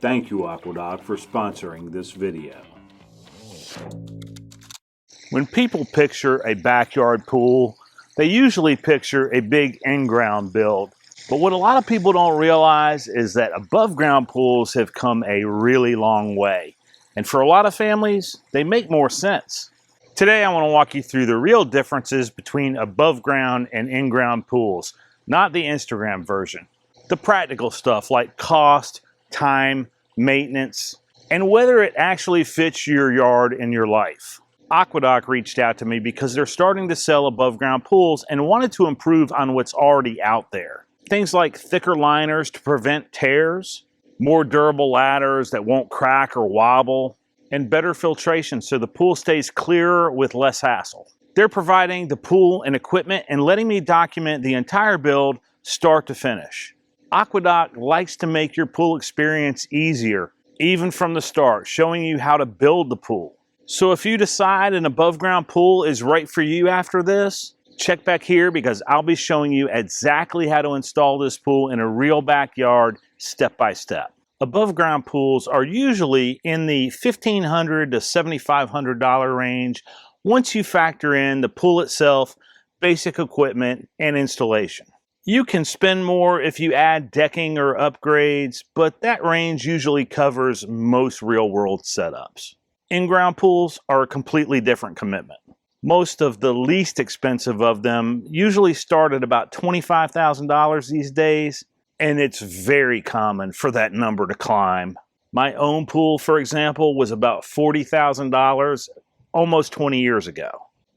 Thank you, AquaDoc, for sponsoring this video. When people picture a backyard pool, they usually picture a big in-ground build. But what a lot of people don't realize is that above-ground pools have come a really long way. And for a lot of families, they make more sense. Today, I want to walk you through the real differences between above-ground and in-ground pools, not the Instagram version. The practical stuff like cost, time, maintenance, and whether it actually fits your yard and your life. AquaDoc reached out to me because they're starting to sell above-ground pools and wanted to improve on what's already out there. Things like thicker liners to prevent tears, more durable ladders that won't crack or wobble, and better filtration so the pool stays clearer with less hassle. They're providing the pool and equipment and letting me document the entire build start to finish. AquaDoc likes to make your pool experience easier, even from the start, showing you how to build the pool. So if you decide an above-ground pool is right for you after this, check back here because I'll be showing you exactly how to install this pool in a real backyard, step by step. Above-ground pools are usually in the $1,500 to $7,500 range once you factor in the pool itself, basic equipment, and installation. You can spend more if you add decking or upgrades, but that range usually covers most real-world setups. In-ground pools are a completely different commitment. Most of the least expensive of them usually start at about $25,000 these days, and it's very common for that number to climb. My own pool, for example, was about $40,000 almost 20 years ago.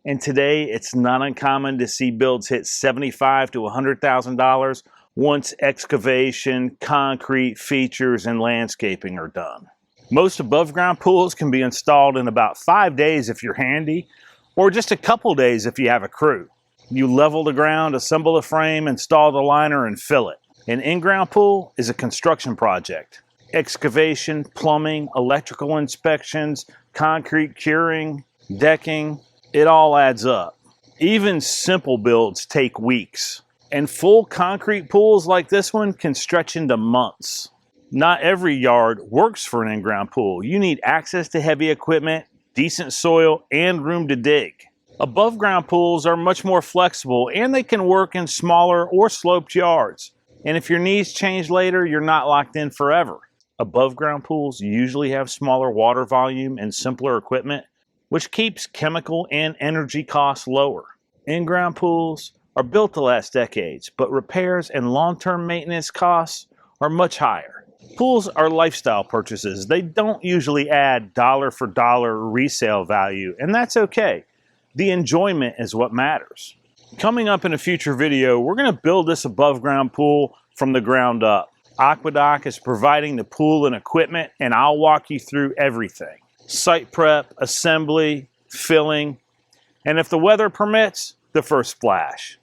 And today, it's not uncommon to see builds hit $75,000 to $100,000 once excavation, concrete, features, and landscaping are done. Most above-ground pools can be installed in about 5 days if you're handy, or just a couple days if you have a crew. You level the ground, assemble the frame, install the liner, and fill it. An in-ground pool is a construction project. Excavation, plumbing, electrical inspections, concrete curing, decking, it all adds up. Even simple builds take weeks. And full concrete pools like this one can stretch into months. Not every yard works for an in-ground pool. You need access to heavy equipment, decent soil, and room to dig. Above-ground pools are much more flexible and they can work in smaller or sloped yards. And if your needs change later, you're not locked in forever. Above-ground pools usually have smaller water volume and simpler equipment, which keeps chemical and energy costs lower. In-ground pools are built to last decades, but repairs and long-term maintenance costs are much higher. Pools are lifestyle purchases. They don't usually add dollar for dollar resale value, and that's okay. The enjoyment is what matters. Coming up in a future video, we're going to build this above-ground pool from the ground up. AquaDoc is providing the pool and equipment, and I'll walk you through everything. Site prep, assembly, filling, and if the weather permits, the first splash.